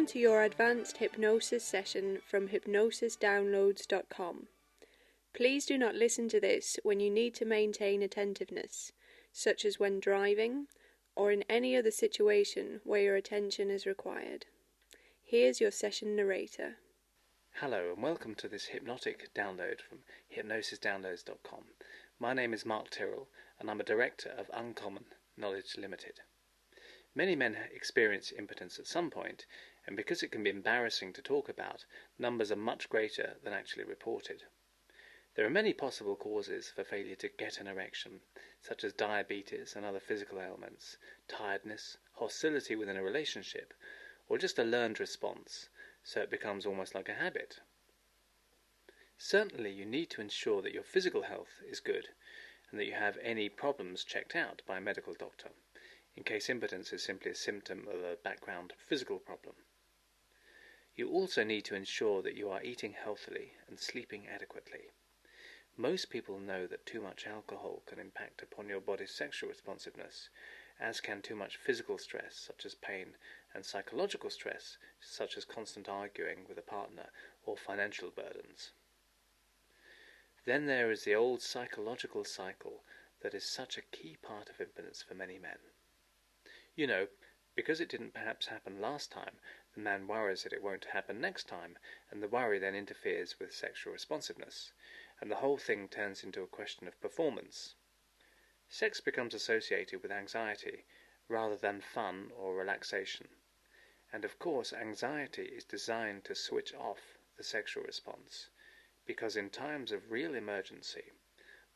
Welcome to your advanced hypnosis session from hypnosisdownloads.com. Please do not listen to this when you need to maintain attentiveness, such as when driving or in any other situation where your attention is required. Here's your session narrator. Hello and welcome to this hypnotic download from hypnosisdownloads.com. My name is Mark Tyrrell and I'm a director of Uncommon Knowledge Limited. Many men experience impotence at some point, and because it can be embarrassing to talk about, numbers are much greater than actually reported. There are many possible causes for failure to get an erection, such as diabetes and other physical ailments, tiredness, hostility within a relationship, or just a learned response, so it becomes almost like a habit. Certainly you need to ensure that your physical health is good and that you have any problems checked out by a medical doctor, in case impotence is simply a symptom of a background physical problem. You also need to ensure that you are eating healthily and sleeping adequately. Most people know that too much alcohol can impact upon your body's sexual responsiveness, as can too much physical stress such as pain and psychological stress such as constant arguing with a partner or financial burdens. Then there is the old psychological cycle that is such a key part of impotence for many men. You know, because it didn't perhaps happen last time, the man worries that it won't happen next time, and the worry then interferes with sexual responsiveness, and the whole thing turns into a question of performance. Sex becomes associated with anxiety rather than fun or relaxation, and of course anxiety is designed to switch off the sexual response, because in times of real emergency,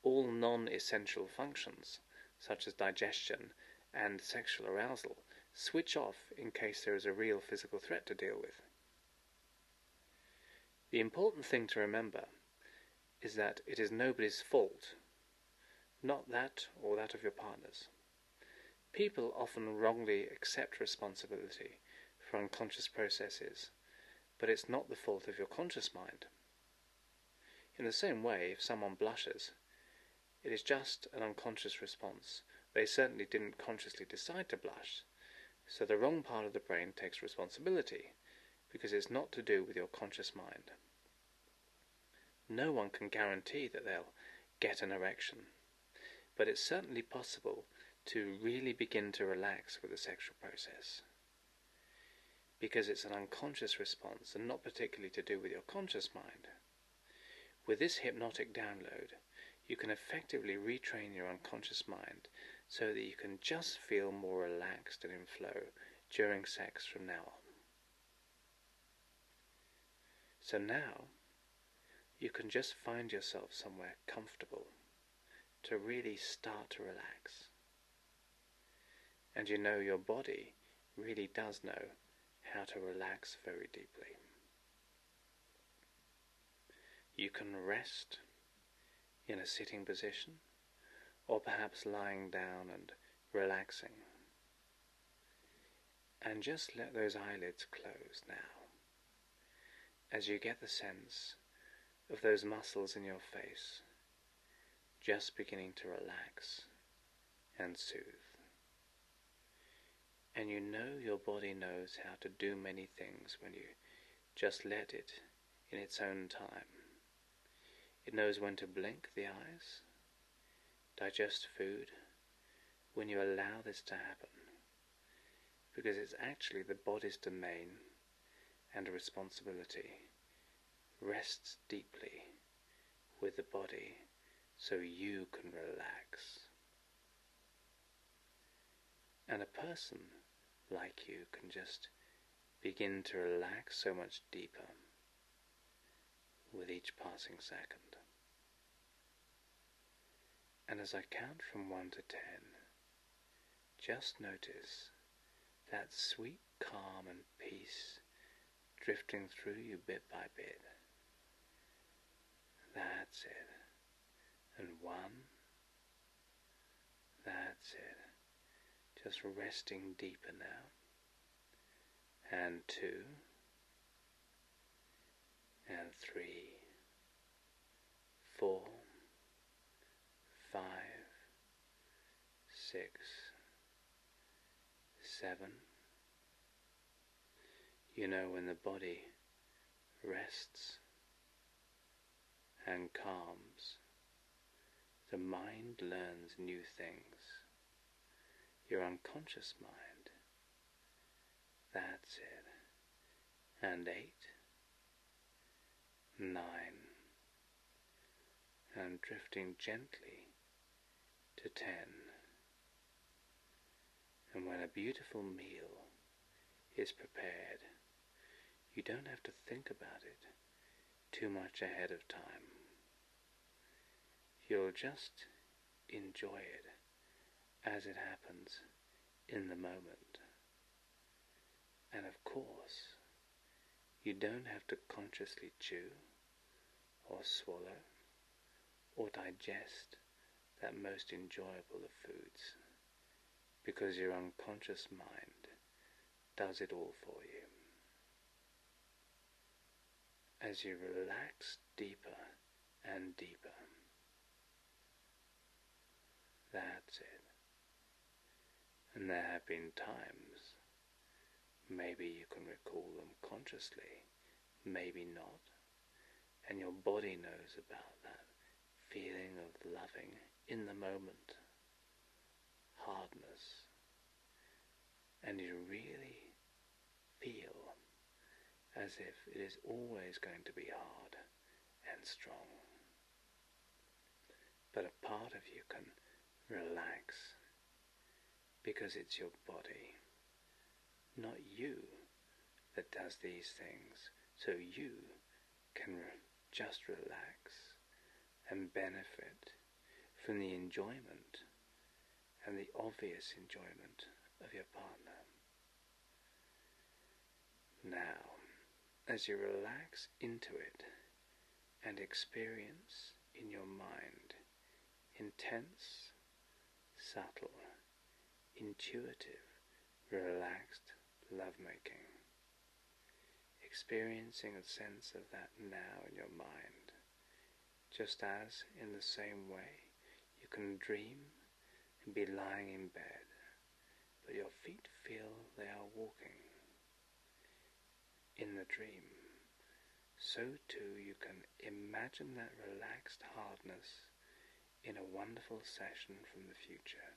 all non-essential functions, such as digestion and sexual arousal, switch off in case there is a real physical threat to deal with. The important thing to remember is that it is nobody's fault, not that or that of your partner's. People often wrongly accept responsibility for unconscious processes, but it's not the fault of your conscious mind. In the same way, if someone blushes, it is just an unconscious response. They certainly didn't consciously decide to blush, so the wrong part of the brain takes responsibility, because it's not to do with your conscious mind. No one can guarantee that they'll get an erection, but it's certainly possible to really begin to relax with the sexual process, because it's an unconscious response and not particularly to do with your conscious mind. With this hypnotic download, you can effectively retrain your unconscious mind so that you can just feel more relaxed and in flow during sex from now on. So now, you can just find yourself somewhere comfortable to really start to relax. And you know your body really does know how to relax very deeply. You can rest in a sitting position, or perhaps lying down and relaxing. And just let those eyelids close now, as you get the sense of those muscles in your face just beginning to relax and soothe. And you know your body knows how to do many things when you just let it in its own time. It knows when to blink the eyes, digest food, when you allow this to happen, because it's actually the body's domain and responsibility rests deeply with the body so you can relax. And a person like you can just begin to relax so much deeper with each passing second. And as I count from 1 to 10, just notice that sweet calm and peace drifting through you bit by bit. That's it. And 1, that's it. Just resting deeper now. And 2, and 3, 4, 5, 6, 7. You know, when the body rests and calms, the mind learns new things. Your unconscious mind, that's it. And 8, 9, and drifting gently to 10. And when a beautiful meal is prepared, you don't have to think about it too much ahead of time. You'll just enjoy it as it happens in the moment. And of course, you don't have to consciously chew or swallow or digest that most enjoyable of foods, because your unconscious mind does it all for you. As you relax deeper and deeper, that's it. And there have been times, maybe you can recall them consciously, maybe not, and your body knows about that feeling of loving in the moment, hardness, and you really feel as if it is always going to be hard and strong. But a part of you can relax because it's your body, not you, that does these things, so you can just relax and benefit from the enjoyment and the obvious enjoyment of your partner. Now, as you relax into it and experience in your mind intense, subtle, intuitive, relaxed lovemaking, experiencing a sense of that now in your mind, just as in the same way you can dream and be lying in bed, but your feet feel they are walking in the dream. So too you can imagine that relaxed hardness in a wonderful session from the future,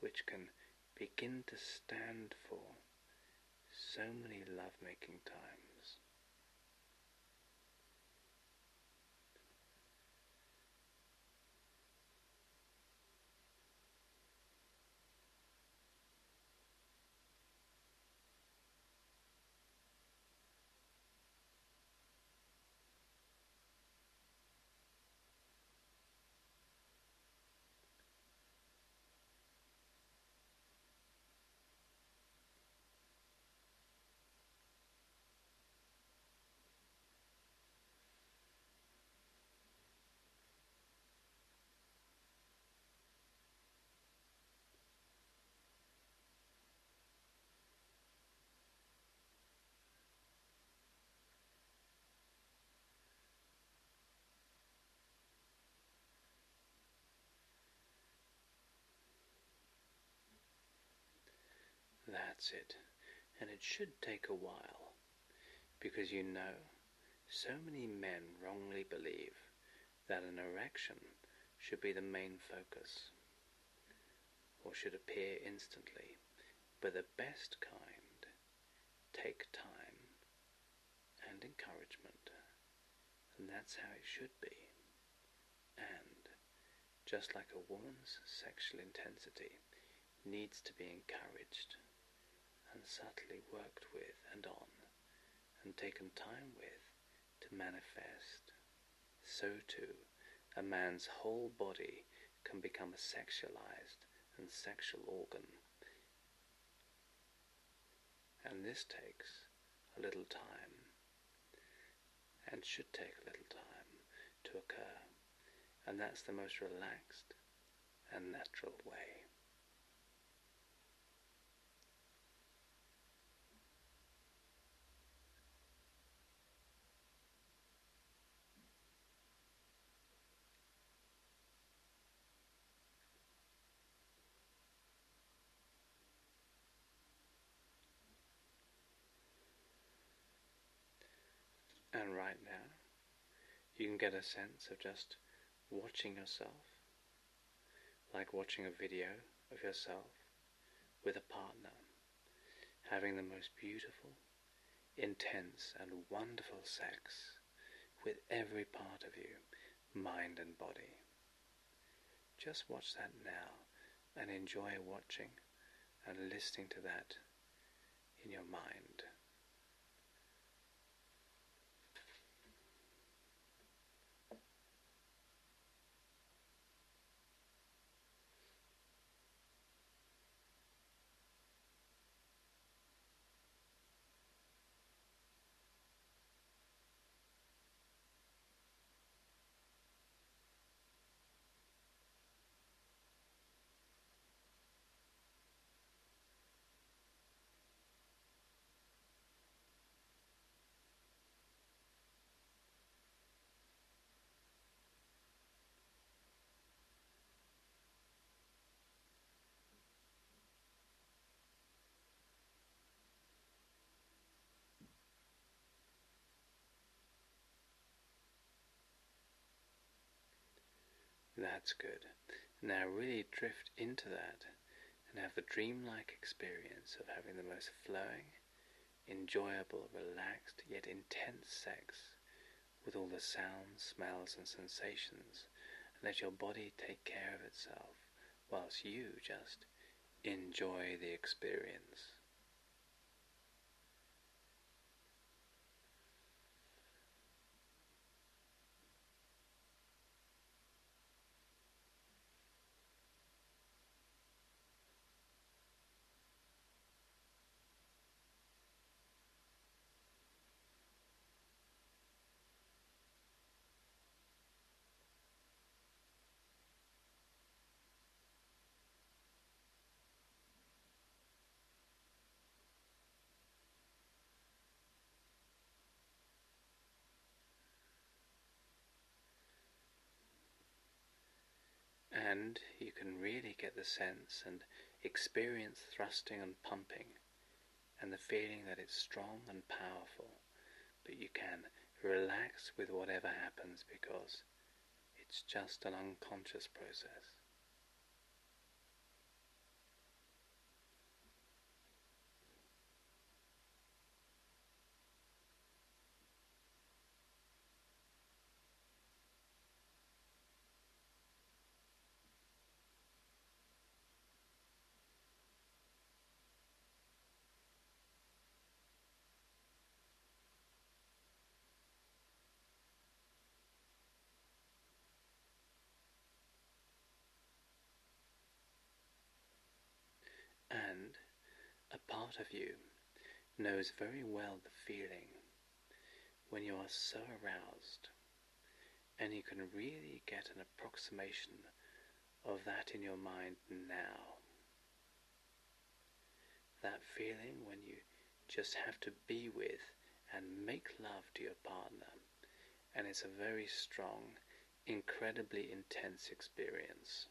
which can begin to stand for so many lovemaking times. That's it. And it should take a while, because you know, so many men wrongly believe that an erection should be the main focus, or should appear instantly, but the best kind take time and encouragement, and that's how it should be. And just like a woman's sexual intensity needs to be encouraged and subtly worked with and on and taken time with to manifest, so too a man's whole body can become a sexualized and sexual organ, and this takes a little time and should take a little time to occur, and that's the most relaxed and natural way. And right now, you can get a sense of just watching yourself, like watching a video of yourself with a partner, having the most beautiful, intense and wonderful sex with every part of you, mind and body. Just watch that now and enjoy watching and listening to that in your mind. That's good. Now really drift into that and have the dreamlike experience of having the most flowing, enjoyable, relaxed, yet intense sex with all the sounds, smells and sensations, and let your body take care of itself whilst you just enjoy the experience. And you can really get the sense and experience thrusting and pumping and the feeling that it's strong and powerful, but you can relax with whatever happens because it's just an unconscious process. And a part of you knows very well the feeling when you are so aroused, and you can really get an approximation of that in your mind now. That feeling when you just have to be with and make love to your partner, and it's a very strong, incredibly intense experience.